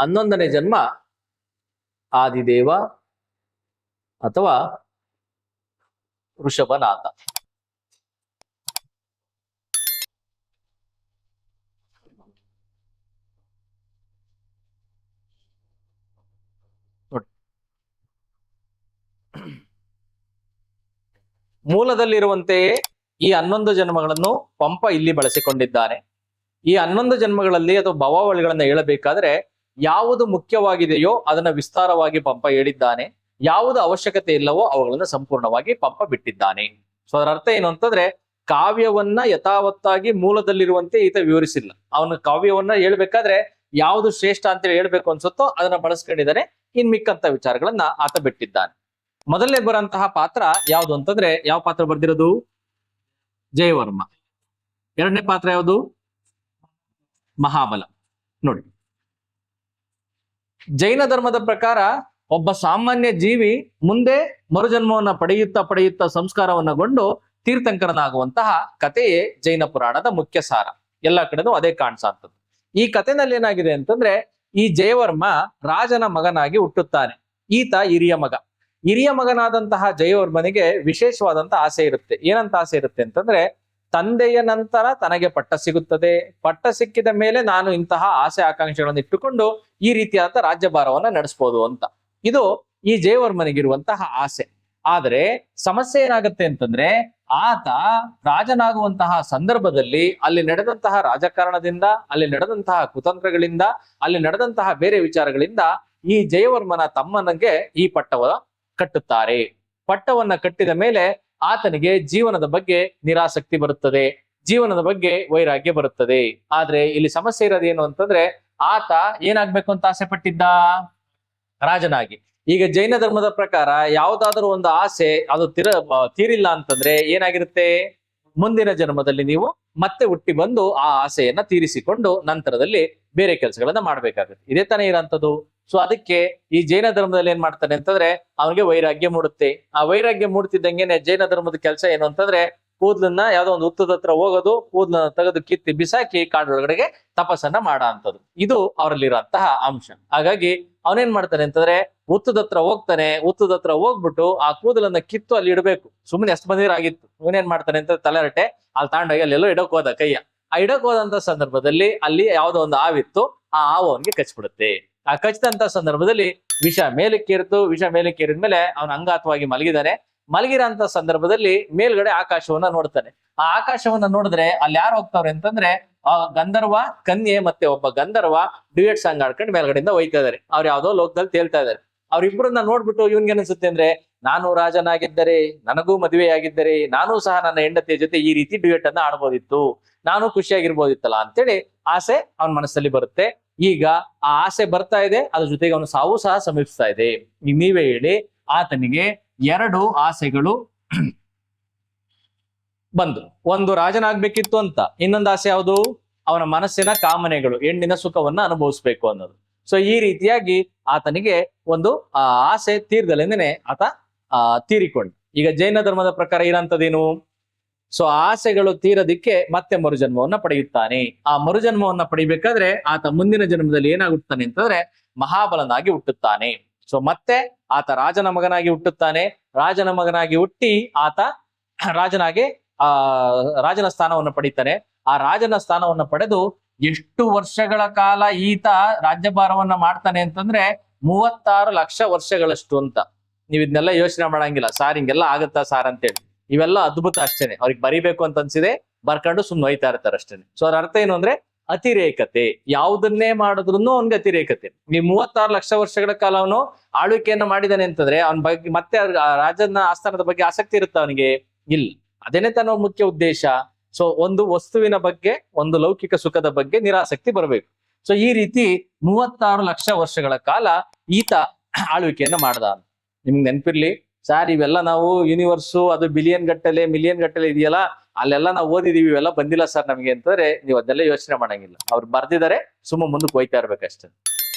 11ನೇ ಜನ್ಮ ಆದಿದೇವ ಅಥವಾ ಋಷಭನಾಥ. ಮೂಲದಲ್ಲಿರುವಂತೆಯೇ ಈ 11 ಜನ್ಮಗಳನ್ನು ಪಂಪ ಇಲ್ಲಿ ಬಳಸಿಕೊಂಡಿದ್ದಾನೆ. ಈ 11 ಜನ್ಮಗಳಲ್ಲಿ ಅಥವಾ ಭವಾವಳಿಗಳನ್ನ ಹೇಳಬೇಕಾದ್ರೆ ಯಾವುದು ಮುಖ್ಯವಾಗಿದೆಯೋ ಅದನ್ನ ವಿಸ್ತಾರವಾಗಿ ಪಂಪ ಹೇಳಿದ್ದಾನೆ, ಯಾವುದು ಅವಶ್ಯಕತೆ ಇಲ್ಲವೋ ಅವುಗಳನ್ನ ಸಂಪೂರ್ಣವಾಗಿ ಪಂಪ ಬಿಟ್ಟಿದ್ದಾನೆ. ಸೊ ಅದರ ಅರ್ಥ ಏನು ಅಂತಂದ್ರೆ, ಕಾವ್ಯವನ್ನ ಯಥಾವತ್ತಾಗಿ ಮೂಲದಲ್ಲಿರುವಂತೆ ಈತ ವಿವರಿಸಿಲ್ಲ. ಅವನ ಕಾವ್ಯವನ್ನ ಹೇಳ್ಬೇಕಾದ್ರೆ ಯಾವುದು ಶ್ರೇಷ್ಠ ಅಂತೇಳಿ ಹೇಳ್ಬೇಕು ಅನ್ಸುತ್ತೋ ಅದನ್ನ ಬಳಸ್ಕೊಂಡಿದ್ದಾನೆ, ಇನ್ ಮಿಕ್ಕಂತ ವಿಚಾರಗಳನ್ನ ಆತ ಬಿಟ್ಟಿದ್ದಾನೆ. ಮೊದಲನೇ ಬರಂತಹ ಪಾತ್ರ ಯಾವುದು ಅಂತಂದ್ರೆ, ಯಾವ ಪಾತ್ರ ಬರ್ದಿರೋದು? ಜಯವರ್ಮ. ಎರಡನೇ ಪಾತ್ರ ಯಾವುದು? ಮಹಾಬಲ. ನೋಡಿ, ಜೈನ ಧರ್ಮದ ಪ್ರಕಾರ ಒಬ್ಬ ಸಾಮಾನ್ಯ ಜೀವಿ ಮುಂದೆ ಮರುಜನ್ಮವನ್ನ ಪಡೆಯುತ್ತಾ ಸಂಸ್ಕಾರವನ್ನಗೊಂಡು ತೀರ್ಥಂಕರನಾಗುವಂತಹ ಕಥೆಯೇ ಜೈನ ಪುರಾಣದ ಮುಖ್ಯ ಸಾರ. ಎಲ್ಲಾ ಕಡೆನೂ ಅದೇ ಕಾಣಿಸಂಥದ್ದು. ಈ ಕಥೆನಲ್ಲಿ ಏನಾಗಿದೆ ಅಂತಂದ್ರೆ, ಈ ಜಯವರ್ಮ ರಾಜನ ಮಗನಾಗಿ ಹುಟ್ಟುತ್ತಾನೆ. ಈತ ಹಿರಿಯ ಮಗ. ಹಿರಿಯ ಮಗನಾದಂತಹ ಜಯವರ್ಮನಿಗೆ ವಿಶೇಷವಾದಂತಹ ಆಸೆ ಇರುತ್ತೆ. ಏನಂತ ಆಸೆ ಇರುತ್ತೆ ಅಂತಂದ್ರೆ, ತಂದೆಯ ನಂತರ ತನಗೆ ಪಟ್ಟ ಸಿಗುತ್ತದೆ, ಪಟ್ಟ ಸಿಕ್ಕಿದ ಮೇಲೆ ನಾನು ಇಂತಹ ಆಸೆ ಆಕಾಂಕ್ಷೆಗಳನ್ನು ಇಟ್ಟುಕೊಂಡು ಈ ರೀತಿಯಾದ ರಾಜ್ಯಭಾರವನ್ನ ನಡೆಸ್ಬೋದು ಅಂತ. ಇದು ಈ ಜಯವರ್ಮನಿಗಿರುವಂತಹ ಆಸೆ. ಆದರೆ ಸಮಸ್ಯೆ ಏನಾಗುತ್ತೆ ಅಂತಂದ್ರೆ, ಆತ ರಾಜನಾಗುವಂತಹ ಸಂದರ್ಭದಲ್ಲಿ ಅಲ್ಲಿ ನಡೆದಂತಹ ರಾಜಕಾರಣದಿಂದ, ಅಲ್ಲಿ ನಡೆದಂತಹ ಕುತಂತ್ರಗಳಿಂದ, ಅಲ್ಲಿ ನಡೆದಂತಹ ಬೇರೆ ವಿಚಾರಗಳಿಂದ ಈ ಜಯವರ್ಮನ ತಮ್ಮನಿಗೆ ಈ ಪಟ್ಟವ ಕಟ್ಟುತ್ತಾರೆ. ಪಟ್ಟವನ್ನ ಕಟ್ಟಿದ ಮೇಲೆ ಆತನಿಗೆ ಜೀವನದ ಬಗ್ಗೆ ನಿರಾಸಕ್ತಿ ಬರುತ್ತದೆ, ಜೀವನದ ಬಗ್ಗೆ ವೈರಾಗ್ಯ ಬರುತ್ತದೆ. ಆದ್ರೆ ಇಲ್ಲಿ ಸಮಸ್ಯೆ ಇರೋದೇನು ಅಂತಂದ್ರೆ, ಆತ ಏನಾಗ್ಬೇಕು ಅಂತ ಆಸೆ ಪಟ್ಟಿದ್ದ? ರಾಜನಾಗಿ. ಈಗ ಜೈನ ಧರ್ಮದ ಪ್ರಕಾರ ಯಾವುದಾದ್ರೂ ಒಂದು ಆಸೆ ಅದು ತೀರಿಲ್ಲ ಅಂತಂದ್ರೆ ಏನಾಗಿರುತ್ತೆ? ಮುಂದಿನ ಜನ್ಮದಲ್ಲಿ ನೀವು ಮತ್ತೆ ಹುಟ್ಟಿ ಬಂದು ಆ ಆಸೆಯನ್ನ ತೀರಿಸಿಕೊಂಡು ನಂತರದಲ್ಲಿ ಬೇರೆ ಕೆಲಸಗಳನ್ನ ಮಾಡ್ಬೇಕಾಗುತ್ತೆ. ಇದೇ ತಾನೇ ಇರೋಂಥದ್ದು. ಸೊ ಅದಕ್ಕೆ ಈ ಜೈನ ಧರ್ಮದಲ್ಲಿ ಏನ್ ಮಾಡ್ತಾನೆ ಅಂತಂದ್ರೆ, ಅವನಿಗೆ ವೈರಾಗ್ಯ ಮೂಡುತ್ತೆ. ಆ ವೈರಾಗ್ಯ ಮೂಡ್ತಿದ್ದಂಗೆನೆ ಜೈನ ಧರ್ಮದ ಕೆಲಸ ಏನು ಅಂತಂದ್ರೆ, ಕೂದ್ಲನ್ನ ಯಾವ್ದೋ ಒಂದು ಹುತ್ತದ ಹತ್ರ ಹೋಗೋದು, ಕೂದ್ಲನ್ನ ತೆಗೆದು ಕಿತ್ತಿ ಬಿಸಾಕಿ ಕಾಡೊಳಗಡೆಗೆ ತಪಸ್ಸನ್ನ ಮಾಡೋ ಅಂಥದ್ದು. ಇದು ಅವರಲ್ಲಿರುವಂತಹ ಅಂಶ. ಹಾಗಾಗಿ ಅವನೇನ್ ಮಾಡ್ತಾನೆ ಅಂತಂದ್ರೆ, ಹುತ್ತದ ಹತ್ರ ಹೋಗ್ತಾನೆ. ಹುತ್ತದ ಹತ್ರ ಹೋಗ್ಬಿಟ್ಟು ಆ ಕೂದಲನ್ನ ಕಿತ್ತು ಅಲ್ಲಿ ಇಡಬೇಕು. ಸುಮ್ಮನೆ ಎಷ್ಟು ಬಂದಿರಾಗಿತ್ತು. ಇವನೇನ್ ಮಾಡ್ತಾನೆ ಅಂತ ತಲೆರಟೆ ಅಲ್ಲಿ ತಾಂಡೋಗಿ ಅಲ್ಲೆಲ್ಲೋ ಇಡಕ್ ಹೋದ ಕೈಯ. ಆ ಇಡಕ್ ಹೋದಂತ ಸಂದರ್ಭದಲ್ಲಿ ಅಲ್ಲಿ ಯಾವ್ದೋ ಒಂದು ಹಾವಿತ್ತು. ಆ ಹಾವು ಅವನಿಗೆ ಕಚ್ಬಿಡುತ್ತೆ. ಆ ಕಚ್ಚಿದಂತ ಸಂದರ್ಭದಲ್ಲಿ ವಿಷ ಮೇಲಕ್ಕೇರಿತು. ವಿಷ ಮೇಲಕ್ಕೇರಿದ್ಮೇಲೆ ಅವನ ಅಂಗಾತವಾಗಿ ಮಲಗಿದಾನೆ. ಮಲಗಿರೋಂತ ಸಂದರ್ಭದಲ್ಲಿ ಮೇಲ್ಗಡೆ ಆಕಾಶವನ್ನ ನೋಡ್ತಾನೆ. ಆ ಆಕಾಶವನ್ನ ನೋಡಿದ್ರೆ ಅಲ್ಲಿ ಯಾರು ಹೋಗ್ತಾವ್ರೆ ಅಂತಂದ್ರೆ, ಆ ಗಂಧರ್ವ ಕನ್ಯೆ ಮತ್ತೆ ಒಬ್ಬ ಗಂಧರ್ವ ಡ್ಯೂಯೆಟ್ ಸಾಂಗ್ ಆಡ್ಕೊಂಡು ಮೇಲ್ಗಡೆಯಿಂದ ಹೋಯ್ತಾ ಇದಾರೆ. ಅವ್ರು ಯಾವ್ದೋ ಲೋಕದಲ್ಲಿ ತೇಲ್ತಾ ಇದಾರೆ. ಅವ್ರಿಬ್ರನ್ನ ನೋಡ್ಬಿಟ್ಟು ಇವನ್ಗೆ ಅನ್ಸುತ್ತೆ ಅಂದ್ರೆ, ನಾನು ರಾಜನಾಗಿದ್ದರೆ, ನನಗೂ ಮದುವೆಯಾಗಿದ್ದರೆ, ನಾನೂ ಸಹ ನನ್ನ ಹೆಂಡತಿಯ ಜೊತೆ ಈ ರೀತಿ ಡ್ಯೂಯೆಟ್ ಅನ್ನ ಆಡ್ಬೋದಿತ್ತು, ನಾನು ಖುಷಿಯಾಗಿರ್ಬೋದಿತ್ತಲ್ಲ ಅಂತೇಳಿ ಆಸೆ ಅವನ ಮನಸ್ಸಲ್ಲಿ ಬರುತ್ತೆ. ಈಗ ಆ ಆಸೆ ಬರ್ತಾ ಇದೆ, ಅದ್ರ ಜೊತೆಗೆ ಅವನು ಸಾವು ಸಹ ಸಮೀಪಿಸ್ತಾ ಇದೆ. ಈಗ ನೀವೇ ಹೇಳಿ, ಆತನಿಗೆ 2 ಆಸೆಗಳು ಬಂದು, ಒಂದು ರಾಜನಾಗ್ಬೇಕಿತ್ತು ಅಂತ, ಇನ್ನೊಂದು ಆಸೆ ಯಾವುದು? ಅವನ ಮನಸ್ಸಿನ ಕಾಮನೆಗಳು, ಹೆಣ್ಣಿನ ಸುಖವನ್ನ ಅನುಭವಿಸ್ಬೇಕು ಅನ್ನೋದು. ಸೊ ಈ ರೀತಿಯಾಗಿ ಆತನಿಗೆ ಒಂದು ಆಸೆ ತೀರ್ದಲೆಂದೇನೆ ಆತ ತೀರಿಕೊಂಡ. ಈಗ ಜೈನ ಧರ್ಮದ ಪ್ರಕಾರ ಇರೋಂಥದ್ದೇನು? ಸೊ ಆಸೆಗಳು ತೀರದಿಕ್ಕೆ ಮತ್ತೆ ಮರುಜನ್ಮವನ್ನ ಪಡೆಯುತ್ತಾನೆ. ಆ ಮರುಜನ್ಮವನ್ನ ಪಡಿಬೇಕಾದ್ರೆ ಆತ ಮುಂದಿನ ಜನ್ಮದಲ್ಲಿ ಏನಾಗುತ್ತಾನೆ ಅಂತಂದ್ರೆ, ಮಹಾಬಲನಾಗಿ ಹುಟ್ಟುತ್ತಾನೆ. ಸೊ ಮತ್ತೆ ಆತ ರಾಜನ ಮಗನಾಗಿ ಹುಟ್ಟುತ್ತಾನೆ. ರಾಜನ ಮಗನಾಗಿ ಹುಟ್ಟಿ ಆತ ರಾಜನ ಸ್ಥಾನವನ್ನು ಪಡಿತಾನೆ. ಆ ರಾಜನ ಸ್ಥಾನವನ್ನು ಪಡೆದು ಎಷ್ಟು ವರ್ಷಗಳ ಕಾಲ ಈತ ರಾಜ್ಯಭಾರವನ್ನ ಮಾಡ್ತಾನೆ ಅಂತಂದ್ರೆ 36 ಲಕ್ಷ ವರ್ಷಗಳಷ್ಟು ಅಂತ. ನೀವ್ ಇದನ್ನೆಲ್ಲ ಯೋಚನೆ ಮಾಡಂಗಿಲ್ಲ. ಸಾರ್ ಹಿಂಗೆಲ್ಲ ಆಗತ್ತಾ ಸಾರ್ ಅಂತೇಳಿ. ಇವೆಲ್ಲ ಅದ್ಭುತ ಅಷ್ಟೇನೆ. ಅವ್ರಿಗೆ ಬರಿಬೇಕು ಅಂತ ಅನ್ಸಿದೆ ಬರ್ಕೊಂಡು ಸುಮ್ಮನೆ ಹೋಯ್ತಾ ಇರ್ತಾರೆ ಅಷ್ಟೇನೆ. ಸೊ ಅದ್ರ ಅರ್ಥ ಏನು ಅಂದ್ರೆ, ಅತಿರೇಕತೆ. ಯಾವುದನ್ನೇ ಮಾಡಿದ್ರು ಅವನ್ಗೆ ಅತಿರೇಕತೆ. ನೀವು 36 ಲಕ್ಷ ವರ್ಷಗಳ ಕಾಲ ಅವನು ಆಳ್ವಿಕೆಯನ್ನ ಮಾಡಿದಾನೆ ಅಂತಂದ್ರೆ ಅವನ ಬಗ್ಗೆ ಮತ್ತೆ ರಾಜನ ಆಸ್ಥಾನದ ಬಗ್ಗೆ ಆಸಕ್ತಿ ಇರುತ್ತೆ ಅವನಿಗೆ? ಇಲ್ಲ. ಅದೇನೇ ತನ್ನ ಮುಖ್ಯ ಉದ್ದೇಶ. ಸೊ ಒಂದು ವಸ್ತುವಿನ ಬಗ್ಗೆ, ಒಂದು ಲೌಕಿಕ ಸುಖದ ಬಗ್ಗೆ ನಿರಾಸಕ್ತಿ ಬರಬೇಕು. ಸೊ ಈ ರೀತಿ 36 ಲಕ್ಷ ವರ್ಷಗಳ ಕಾಲ ಈತ ಆಳ್ವಿಕೆಯನ್ನ ಮಾಡ್ದ. ನಿಮ್ಗೆ ನೆನಪಿರ್ಲಿ ಸಾರ್, ಇವೆಲ್ಲ ನಾವು ಯೂನಿವರ್ಸು ಅದು ಬಿಲಿಯನ್ ಗಟ್ಟಲೆ ಮಿಲಿಯನ್ ಗಟ್ಟಲೆ ಇದೆಯಲ್ಲ, ಅಲ್ಲೆಲ್ಲ ನಾವು ಓದಿದೀವಿ, ಇವೆಲ್ಲ ಬಂದಿಲ್ಲ ಸರ್ ನಮ್ಗೆ ಅಂತಂದ್ರೆ ನೀವು ಅದನ್ನೆಲ್ಲ ಯೋಚನೆ ಮಾಡಂಗಿಲ್ಲ. ಅವ್ರು ಬರ್ದಿದ್ದಾರೆ, ಸುಮ್ಮ ಮುಂದಕ್ಕೆ ಹೋಯ್ತಾ ಇರ್ಬೇಕಷ್ಟೇ.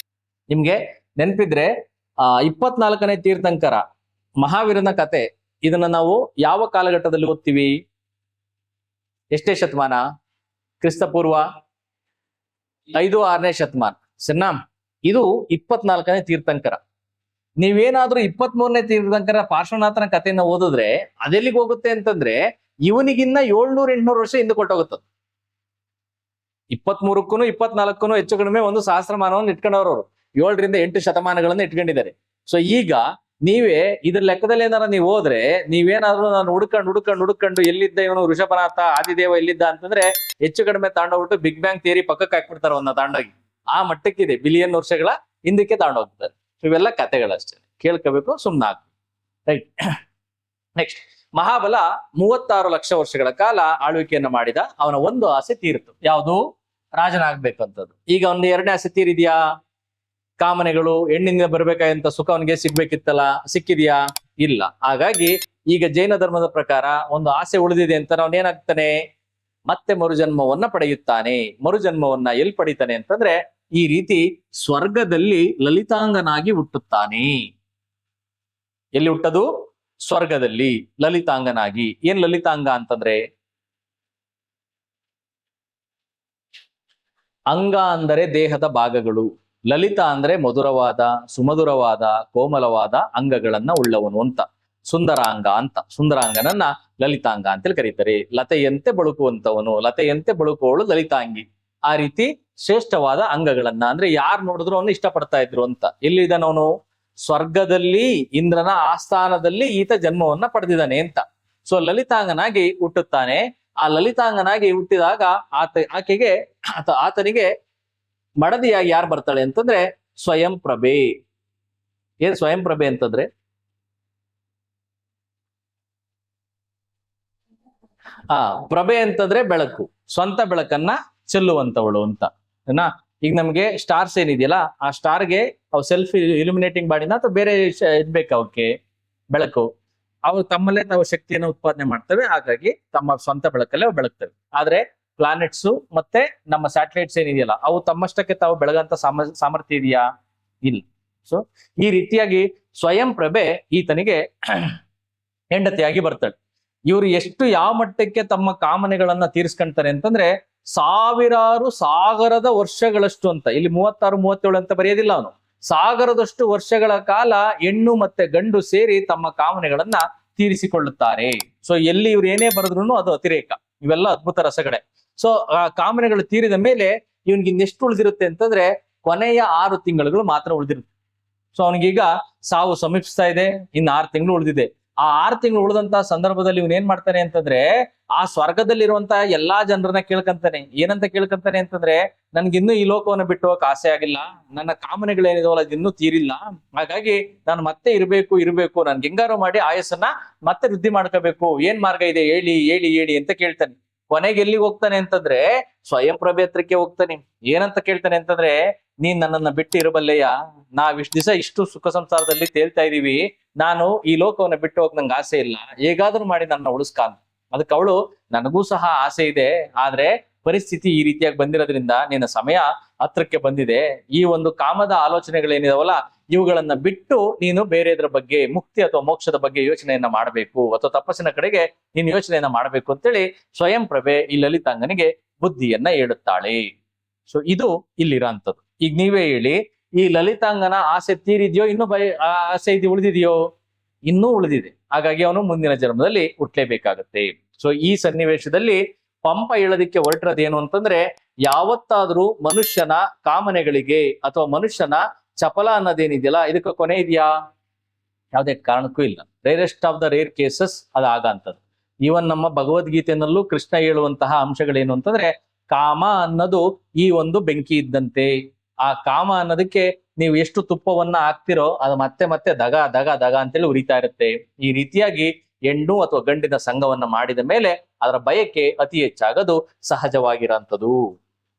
ನಿಮ್ಗೆ ನೆನಪಿದ್ರೆ 24ನೇ ತೀರ್ಥಂಕರ ಮಹಾವೀರನ ಕತೆ, ಇದನ್ನ ನಾವು ಯಾವ ಕಾಲಘಟ್ಟದಲ್ಲಿ ಓದ್ತೀವಿ? ಎಷ್ಟೇ ಶತಮಾನ? ಕ್ರಿಸ್ತಪೂರ್ವ 5-6ನೇ ಶತಮಾನ. ಸರಿನಾ? ಇದು 24ನೇ ತೀರ್ಥಂಕರ. ನೀವೇನಾದ್ರೂ 23ನೇ ತೀರ್ಥಂಕರ ಪಾರ್ಶ್ವನಾಥನ ಕಥೆಯನ್ನ ಓದಿದ್ರೆ ಅದೆಲ್ಲಿಗೆ ಹೋಗುತ್ತೆ ಅಂತಂದ್ರೆ ಇವನಿಗಿನ್ನ 700-800 ವರ್ಷ ಹಿಂದೆ ಕೊಟ್ಟೋಗುತ್ತದೆ. 23ಕ್ಕೂ 24ಕ್ಕೂ ಹೆಚ್ಚು ಕಡಿಮೆ ಒಂದು ಸಹಸ್ರಮಾನವನ್ನು ಇಟ್ಕೊಂಡವ್ರು ಅವರು 7ರಿಂದ 8 ಶತಮಾನಗಳನ್ನ ಇಟ್ಕೊಂಡಿದ್ದಾರೆ. ಸೊ ಈಗ ನೀವೇ ಇದ್ರ ಲೆಕ್ಕದಲ್ಲಿ ಏನಾರ ನೀವು ಹೋದ್ರೆ ನೀವೇನಾದ್ರೂ ನಾನು ಹುಡ್ಕೊಂಡು ಎಲ್ಲಿದ್ದ ಇವನು ಋಷಭನಾಥ ಆದಿದೇವ ಎಲ್ಲಿದ್ದ ಅಂತಂದ್ರೆ ಹೆಚ್ಚು ಕಡಿಮೆ ತಾಂಡೋಗ್ಬಿಟ್ಟು ಬಿಗ್ ಬ್ಯಾಂಗ್ ಥಿಯರಿ ಪಕ್ಕಕ್ಕೆ ಹಾಕ್ಬಿಡ್ತಾರೆ ಅವನ್ನ ತಾಂಡೋಗಿ. ಆ ಮಟ್ಟಕ್ಕಿದೆ, ಬಿಲಿಯನ್ ವರ್ಷಗಳ ಹಿಂದಕ್ಕೆ ತಾಂಡೋಗ್ತಾರೆ. ಇವೆಲ್ಲ ಕಥೆಗಳಷ್ಟೇ, ಕೇಳ್ಕೋಬೇಕು, ಸುಮ್ನೆ ಹಾಕಿ. ರೈಟ್. ನೆಕ್ಸ್ಟ್, ಮಹಾಬಲ 36 ಲಕ್ಷ ವರ್ಷಗಳ ಕಾಲ ಆಳ್ವಿಕೆಯನ್ನ ಮಾಡಿದ. ಅವನ ಒಂದು ಆಸೆ ತೀರಿತು, ಯಾವುದು? ರಾಜನಾಗ್ಬೇಕಂತದ್ದು. ಈಗ ಅವನ 2ನೇ ಆಸೆ ತೀರಿದ್ಯಾ? ಕಾಮನೆಗಳು, ಹೆಣ್ಣಿಂದ ಬರ್ಬೇಕಾದಂತ ಸುಖ ಅವನಿಗೆ ಸಿಗ್ಬೇಕಿತ್ತಲ್ಲ, ಸಿಕ್ಕಿದ್ಯಾ? ಇಲ್ಲ. ಹಾಗಾಗಿ ಈಗ ಜೈನ ಧರ್ಮದ ಪ್ರಕಾರ ಒಂದು ಆಸೆ ಉಳಿದಿದೆ ಅಂತ ಅವನೇನಾಗ್ತಾನೆ, ಮತ್ತೆ ಮರುಜನ್ಮವನ್ನ ಪಡೆಯುತ್ತಾನೆ. ಮರುಜನ್ಮವನ್ನ ಎಲ್ಲಿ ಪಡಿತಾನೆ ಅಂತಂದ್ರೆ ಈ ರೀತಿ ಸ್ವರ್ಗದಲ್ಲಿ ಲಲಿತಾಂಗನಾಗಿ ಹುಟ್ಟುತ್ತಾನೆ. ಎಲ್ಲಿ ಹುಟ್ಟದು? ಸ್ವರ್ಗದಲ್ಲಿ ಲಲಿತಾಂಗನಾಗಿ. ಏನ್ ಲಲಿತಾಂಗ ಅಂತಂದ್ರೆ, ಅಂಗ ಅಂದರೆ ದೇಹದ ಭಾಗಗಳು, ಲಲಿತ ಅಂದ್ರೆ ಮಧುರವಾದ, ಸುಮಧುರವಾದ, ಕೋಮಲವಾದ ಅಂಗಗಳನ್ನ ಉಳ್ಳವನು ಅಂತ. ಸುಂದರಾಂಗ ಅಂತ, ಸುಂದರಾಂಗನನ್ನ ಲಲಿತಾಂಗ ಅಂತೇಳಿ ಕರೀತಾರೆ. ಲತೆಯಂತೆ ಬಳುಕುವಂತವನು, ಲತೆಯಂತೆ ಬಳುಕುವವಳು ಲಲಿತಾಂಗಿ. ಆ ರೀತಿ ಶ್ರೇಷ್ಠವಾದ ಅಂಗಗಳನ್ನ, ಅಂದ್ರೆ ಯಾರು ನೋಡಿದ್ರು ಅವನು ಇಷ್ಟಪಡ್ತಾ ಇದ್ರು ಅಂತ. ಎಲ್ಲಿದ್ದಾನವನು? ಸ್ವರ್ಗದಲ್ಲಿ ಇಂದ್ರನ ಆಸ್ಥಾನದಲ್ಲಿ ಈತ ಜನ್ಮವನ್ನ ಪಡೆದಿದ್ದಾನೆ ಅಂತ. ಸೊ ಲಲಿತಾಂಗನಾಗಿ ಹುಟ್ಟುತ್ತಾನೆ. ಆ ಲಲಿತಾಂಗನಾಗಿ ಹುಟ್ಟಿದಾಗ ಆತನಿಗೆ ಮಡದಿಯಾಗಿ ಯಾರು ಬರ್ತಾಳೆ ಅಂತಂದ್ರೆ ಸ್ವಯಂ ಪ್ರಭೆ. ಏನ್ ಸ್ವಯಂ ಪ್ರಭೆ ಅಂತಂದ್ರೆ, ಪ್ರಭೆ ಅಂತಂದ್ರೆ ಬೆಳಕು, ಸ್ವಂತ ಬೆಳಕನ್ನ ಚೆಲ್ಲುವಂತವಳು ಅಂತ. ಈಗ ನಮ್ಗೆ ಸ್ಟಾರ್ಸ್ ಏನಿದೆಯಲ್ಲ, ಆ ಸ್ಟಾರ್ಗೆ ಅವು ಸೆಲ್ಫ್ ಇಲ್ಯುಮಿನೇಟಿಂಗ್ ಬಾಡಿನ ಅಥವಾ ಬೇರೆ ಇದ್ಬೇಕು ಅವಕ್ಕೆ ಬೆಳಕು. ಅವು ತಮ್ಮಲ್ಲೇ ತಾವು ಶಕ್ತಿಯನ್ನು ಉತ್ಪಾದನೆ ಮಾಡ್ತವೆ. ಹಾಗಾಗಿ ತಮ್ಮ ಸ್ವಂತ ಬೆಳಕಲ್ಲೇ ಅವು ಬೆಳಗ್ತವೆ. ಆದ್ರೆ ಪ್ಲಾನೆಟ್ಸ್ ಮತ್ತೆ ನಮ್ಮ ಸ್ಯಾಟಲೈಟ್ಸ್ ಏನಿದೆಯಲ್ಲ, ಅವು ತಮ್ಮಷ್ಟಕ್ಕೆ ತಾವು ಬೆಳಗಂತ ಸಾಮರ್ಥ್ಯ ಇದೆಯಾ? ಇಲ್ಲ. ಸೊ ಈ ರೀತಿಯಾಗಿ ಸ್ವಯಂ ಪ್ರಭೆ ಈತನಿಗೆ ಹೆಂಡತಿಯಾಗಿ ಬರ್ತಾಳೆ. ಇವರು ಎಷ್ಟು ಯಾವ ಮಟ್ಟಕ್ಕೆ ತಮ್ಮ ಕಾಮನೆಗಳನ್ನ ತೀರಿಸ್ಕೊಂತಾರೆ ಅಂತಂದ್ರೆ ಸಾವಿರಾರು ಸಾಗರದ ವರ್ಷಗಳಷ್ಟು ಅಂತ. ಇಲ್ಲಿ 36, 37 ಅಂತ ಬರೆಯೋದಿಲ್ಲ ಅವನು. ಸಾಗರದಷ್ಟು ವರ್ಷಗಳ ಕಾಲ ಹೆಣ್ಣು ಮತ್ತೆ ಗಂಡು ಸೇರಿ ತಮ್ಮ ಕಾಮನೆಗಳನ್ನ ತೀರಿಸಿಕೊಳ್ಳುತ್ತಾರೆ. ಸೊ ಎಲ್ಲಿ ಇವ್ರು ಏನೇ ಬರೆದ್ರು ಅದು ಅತಿರೇಕ. ಇವೆಲ್ಲ ಅದ್ಭುತ ರಸಗಳೇ. ಸೊ ಆ ಕಾಮನೆಗಳು ತೀರಿದ ಮೇಲೆ ಇವನ್ಗೆ ಇನ್ನೆಷ್ಟು ಉಳಿದಿರುತ್ತೆ ಅಂತಂದ್ರೆ ಕೊನೆಯ 6 ತಿಂಗಳುಗಳು ಮಾತ್ರ ಉಳಿದಿರುತ್ತೆ. ಸೊ ಅವನಿಗೀಗ ಸಾವು ಸಮೀಪಿಸ್ತಾ ಇದೆ, ಇನ್ನು 6 ತಿಂಗಳು ಉಳಿದಿದೆ. ಆ 6 ತಿಂಗಳು ಉಳಿದಂತಹ ಸಂದರ್ಭದಲ್ಲಿ ಇವನ್ ಏನ್ ಮಾಡ್ತಾನೆ ಅಂತಂದ್ರೆ ಆ ಸ್ವರ್ಗದಲ್ಲಿರುವಂತಹ ಎಲ್ಲಾ ಜನರನ್ನ ಕೇಳ್ಕಂತಾನೆ. ಏನಂತ ಕೇಳ್ಕಂತಾನೆ ಅಂತಂದ್ರೆ, ನನ್ಗಿನ್ನೂ ಈ ಲೋಕವನ್ನ ಬಿಟ್ಟು ಹೋಗಕ್ ಆಸೆ ಆಗಿಲ್ಲ, ನನ್ನ ಕಾಮನೆಗಳೇನಿದಾವಲ್ಲ ಅದಿನ್ನೂ ತೀರಿಲ್ಲ, ಹಾಗಾಗಿ ನಾನು ಮತ್ತೆ ಇರ್ಬೇಕು, ನನ್ಗೆ ಹೆಂಗಾರು ಮಾಡಿ ಆಯಸ್ಸನ್ನ ಮತ್ತೆ ವೃದ್ಧಿ ಮಾಡ್ಕೋಬೇಕು, ಏನ್ ಮಾರ್ಗ ಇದೆ ಹೇಳಿ ಹೇಳಿ ಹೇಳಿ ಅಂತ ಕೇಳ್ತಾನೆ. ಕೊನೆಗೆ ಎಲ್ಲಿಗೆ ಹೋಗ್ತಾನೆ ಅಂತಂದ್ರೆ ಸ್ವಯಂ ಪ್ರಭೆ ಹತ್ರಕ್ಕೆ ಹೋಗ್ತಾನೆ. ಏನಂತ ಕೇಳ್ತಾನೆ ಅಂತಂದ್ರೆ, ನೀನ್ ನನ್ನನ್ನ ಬಿಟ್ಟು ಇರಬಲ್ಲೆಯ? ನಾವ್ ಇಷ್ಟು ದಿವಸ ಇಷ್ಟು ಸುಖ ಸಂಸಾರದಲ್ಲಿ ತೇಲ್ತಾ ಇದೀವಿ, ನಾನು ಈ ಲೋಕವನ್ನ ಬಿಟ್ಟು ಹೋಗ್ ನಂಗೆ ಆಸೆ ಇಲ್ಲ, ಹೇಗಾದ್ರೂ ಮಾಡಿ ನನ್ನ ಉಳಿಸ್ಕಾನ್. ಅದಕ್ಕೆ ಅವಳು, ನನಗೂ ಸಹ ಆಸೆ ಇದೆ, ಆದ್ರೆ ಪರಿಸ್ಥಿತಿ ಈ ರೀತಿಯಾಗಿ ಬಂದಿರೋದ್ರಿಂದ ನಿನ್ನ ಸಮಯ ಹತ್ರಕ್ಕೆ ಬಂದಿದೆ. ಈ ಒಂದು ಕಾಮದ ಆಲೋಚನೆಗಳೇನಿದಾವಲ್ಲ ಇವುಗಳನ್ನ ಬಿಟ್ಟು ನೀನು ಬೇರೆದ್ರ ಬಗ್ಗೆ, ಮುಕ್ತಿ ಅಥವಾ ಮೋಕ್ಷದ ಬಗ್ಗೆ ಯೋಚನೆಯನ್ನ ಮಾಡಬೇಕು, ಅಥವಾ ತಪಸ್ಸಿನ ಕಡೆಗೆ ನೀನು ಯೋಚನೆಯನ್ನ ಮಾಡಬೇಕು ಅಂತೇಳಿ ಸ್ವಯಂ ಪ್ರಭೆ ಈ ಲಲಿತಾಂಗನಿಗೆ ಬುದ್ಧಿಯನ್ನ ಹೇಳುತ್ತಾಳೆ. ಸೊ ಇದು ಇಲ್ಲಿರೋಂಥದ್ದು. ಈಗ ನೀವೇ ಹೇಳಿ, ಈ ಲಲಿತಾಂಗನ ಆಸೆ ತೀರಿದ್ಯೋ, ಇನ್ನೂ ಆಸೆ ಇದು ಉಳಿದಿದೆಯೋ? ಇನ್ನೂ ಉಳಿದಿದೆ. ಹಾಗಾಗಿ ಅವನು ಮುಂದಿನ ಜನ್ಮದಲ್ಲಿ ಹುಟ್ಲೇಬೇಕಾಗತ್ತೆ. ಸೊ ಈ ಸನ್ನಿವೇಶದಲ್ಲಿ ಪಂಪ ಹೇಳೋದಿಕ್ಕೆ ಹೊರಟಿರೋದೇನು ಅಂತಂದ್ರೆ, ಯಾವತ್ತಾದ್ರೂ ಮನುಷ್ಯನ ಕಾಮನೆಗಳಿಗೆ ಅಥವಾ ಮನುಷ್ಯನ ಚಪಲ ಅನ್ನೋದೇನಿದೆಯಲ್ಲ ಇದಕ್ಕೆ ಕೊನೆ ಇದೆಯಾ? ಯಾವುದೇ ಕಾರಣಕ್ಕೂ ಇಲ್ಲ. Rarest of the rare cases ಅದಾಗಂಥದ್ದು. ಈವನ್ ನಮ್ಮ ಭಗವದ್ಗೀತೆಯಲ್ಲೂ ಕೃಷ್ಣ ಹೇಳುವಂತಹ ಅಂಶಗಳೇನು ಅಂತಂದ್ರೆ, ಕಾಮ ಅನ್ನೋದು ಈ ಒಂದು ಬೆಂಕಿ ಇದ್ದಂತೆ. ಆ ಕಾಮ ಅನ್ನೋದಕ್ಕೆ ನೀವು ಎಷ್ಟು ತುಪ್ಪವನ್ನ ಹಾಕ್ತಿರೋ ಅದು ಮತ್ತೆ ಮತ್ತೆ ದಗ ದಗ ದಗ ಅಂತೇಳಿ ಉರಿತಾ ಇರುತ್ತೆ. ಈ ರೀತಿಯಾಗಿ ಹೆಣ್ಣು ಅಥವಾ ಗಂಡಿನ ಸಂಘವನ್ನ ಮಾಡಿದ ಮೇಲೆ ಅದರ ಬಯಕೆ ಅತಿ ಹೆಚ್ಚಾಗೋದು ಸಹಜವಾಗಿರೋಂಥದ್ದು.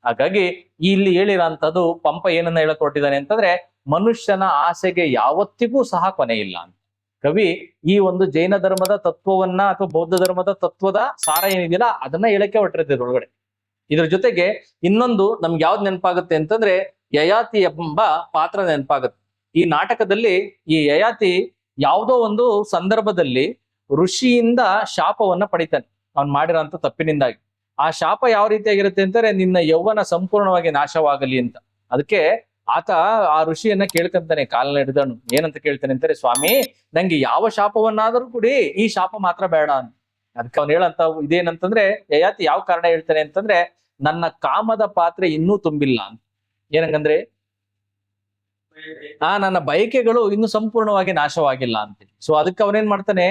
ಹಾಗಾಗಿ ಇಲ್ಲಿ ಹೇಳಿರೋಂಥದ್ದು ಪಂಪ ಏನನ್ನ ಹೇಳಕ್ ಹೊರಟಿದ್ದಾನೆ ಅಂತಂದ್ರೆ, ಮನುಷ್ಯನ ಆಸೆಗೆ ಯಾವತ್ತಿಗೂ ಸಹ ಕೊನೆ ಇಲ್ಲ ಅಂತ. ಕವಿ ಈ ಒಂದು ಜೈನ ಧರ್ಮದ ತತ್ವವನ್ನ ಅಥವಾ ಬೌದ್ಧ ಧರ್ಮದ ತತ್ವದ ಸಾರ ಏನಿದೆಯಲ್ಲ ಅದನ್ನ ಹೇಳಕ್ಕೆ ಹೊರಟಿರುತ್ತೆ ಒಳಗಡೆ. ಇದ್ರ ಜೊತೆಗೆ ಇನ್ನೊಂದು ನಮ್ಗೆ ಯಾವ್ದು ನೆನಪಾಗುತ್ತೆ ಅಂತಂದ್ರೆ, ಯಯಾತಿ ಎಂಬ ಪಾತ್ರ ನೆನಪಾಗುತ್ತೆ. ಈ ನಾಟಕದಲ್ಲಿ ಈ ಯಯಾತಿ ಯಾವುದೋ ಒಂದು ಸಂದರ್ಭದಲ್ಲಿ ಋಷಿಯಿಂದ ಶಾಪವನ್ನ ಪಡಿತಾನೆ, ಅವ್ನು ಮಾಡಿರೋಂಥ ತಪ್ಪಿನಿಂದಾಗಿ. ಆ ಶಾಪ ಯಾವ ರೀತಿಯಾಗಿರುತ್ತೆ ಅಂತಂದ್ರೆ, ನಿನ್ನ ಯೌವನ ಸಂಪೂರ್ಣವಾಗಿ ನಾಶವಾಗಲಿ ಅಂತ. ಅದಕ್ಕೆ ಆತ ಆ ಋಷಿಯನ್ನ ಕೇಳ್ಕಂತಾನೆ, ಕಾಲನ್ನ ಹಿಡಿದನು. ಏನಂತ ಕೇಳ್ತಾನೆ ಅಂತಾರೆ, ಸ್ವಾಮಿ ನಂಗೆ ಯಾವ ಶಾಪವನ್ನಾದ್ರೂ ಕೊಡಿ, ಈ ಶಾಪ ಮಾತ್ರ ಬೇಡ ಅಂತ. ಅದಕ್ಕೆ ಅವ್ನು ಹೇಳಂತ ಇದೇನಂತಂದ್ರೆ, ಯಯಾತಿ ಯಾವ ಕಾರಣ ಹೇಳ್ತಾನೆ ಅಂತಂದ್ರೆ, ನನ್ನ ಕಾಮದ ಪಾತ್ರೆ ಇನ್ನೂ ತುಂಬಿಲ್ಲ ಅಂತ. ಏನಂಗಂದ್ರೆ ನನ್ನ ಬಯಕೆಗಳು ಇನ್ನು ಸಂಪೂರ್ಣವಾಗಿ ನಾಶವಾಗಿಲ್ಲ ಅಂತ. ಸೊ ಅದಕ್ಕೆ ಅವನೇನ್ ಮಾಡ್ತಾನೆ,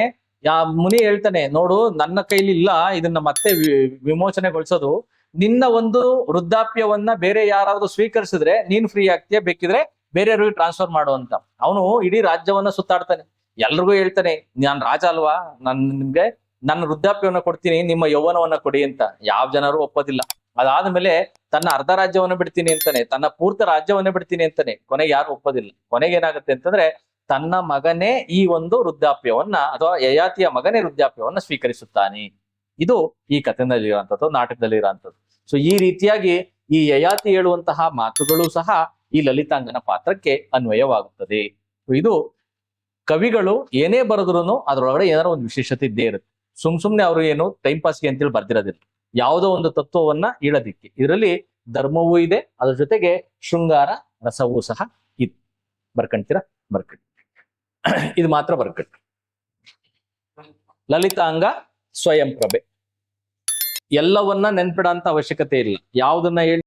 ಮುನಿ ಹೇಳ್ತಾನೆ, ನೋಡು ನನ್ನ ಕೈಲಿ ಇಲ್ಲ ಇದನ್ನ ಮತ್ತೆ ವಿಮೋಚನೆಗೊಳಿಸೋದು. ನಿನ್ನ ಒಂದು ವೃದ್ಧಾಪ್ಯವನ್ನ ಬೇರೆ ಯಾರಾದ್ರೂ ಸ್ವೀಕರಿಸಿದ್ರೆ ನೀನ್ ಫ್ರೀ ಆಗ್ತೀಯ, ಬೇಕಿದ್ರೆ ಬೇರೆಯವ್ರಿಗೆ ಟ್ರಾನ್ಸ್ಫರ್ ಮಾಡು ಅಂತ. ಅವನು ಇಡೀ ರಾಜ್ಯವನ್ನ ಸುತ್ತಾಡ್ತಾನೆ, ಎಲ್ರಿಗೂ ಹೇಳ್ತಾನೆ, ನಾನ್ ರಾಜ ಅಲ್ವಾ, ನಿಮ್ಗೆ ನನ್ನ ವೃದ್ಧಾಪ್ಯವನ್ನ ಕೊಡ್ತೀನಿ, ನಿಮ್ಮ ಯೌವನವನ್ನ ಕೊಡಿ ಅಂತ. ಯಾವ ಜನರು ಒಪ್ಪೋದಿಲ್ಲ. ಅದಾದ್ಮೇಲೆ ತನ್ನ ಅರ್ಧ ರಾಜ್ಯವನ್ನ ಬಿಡ್ತೀನಿ ಅಂತಾನೆ, ತನ್ನ ಪೂರ್ತ ರಾಜ್ಯವನ್ನ ಬಿಡ್ತೀನಿ ಅಂತಾನೆ. ಕೊನೆಗೆ ಯಾರು ಒಪ್ಪೋದಿಲ್ಲ. ಕೊನೆಗೆ ಏನಾಗುತ್ತೆ ಅಂತಂದ್ರೆ, ತನ್ನ ಮಗನೇ ಈ ಒಂದು ವೃದ್ಧಾಪ್ಯವನ್ನ, ಅಥವಾ ಯಯಾತಿಯ ಮಗನೇ ವೃದ್ಧಾಪ್ಯವನ್ನ ಸ್ವೀಕರಿಸುತ್ತಾನೆ. ಇದು ಈ ಕಥೆನಲ್ಲಿ ಇರುವಂತದ್ದು, ನಾಟಕದಲ್ಲಿ ಇರುವಂತದ್ದು. ಸೊ ಈ ರೀತಿಯಾಗಿ ಈ ಯಯಾತಿ ಹೇಳುವಂತಹ ಮಾತುಗಳು ಸಹ ಈ ಲಲಿತಾಂಗನ ಪಾತ್ರಕ್ಕೆ ಅನ್ವಯವಾಗುತ್ತದೆ. ಇದು ಕವಿಗಳು ಏನೇ ಬರೆದ್ರು ಅದ್ರೊಳಗಡೆ ಏನಾದ್ರು ಒಂದು ವಿಶೇಷತೆ ಇದ್ದೇ ಇರುತ್ತೆ. ಸುಮ್ನೆ ಅವರು ಏನು ಟೈಮ್ ಪಾಸ್ಗೆ ಅಂತೇಳಿ ಬರ್ದಿರೋದಿಲ್ಲ, ಯಾವುದೋ ಒಂದು ತತ್ವವನ್ನ ಹೇಳೋದಿಕ್ಕೆ. ಇದರಲ್ಲಿ ಧರ್ಮವೂ ಇದೆ, ಅದ್ರ ಜೊತೆಗೆ ಶೃಂಗಾರ ರಸವೂ ಸಹ ಇದೆ. ಬರ್ಕಂತೀರಾ? ಬರ್ಕಂಡಿ. ಇದು ಮಾತ್ರ ಬರ್ಕಂಡಿ. ಲಲಿತಾಂಗ ಸ್ವಯಂ ಪ್ರಭೆ. ಎಲ್ಲವನ್ನ ನೆನ್ಪಿಡ ಅಂತ ಅವಶ್ಯಕತೆ ಇಲ್ಲ. ಯಾವುದನ್ನ ಹೇಳಿ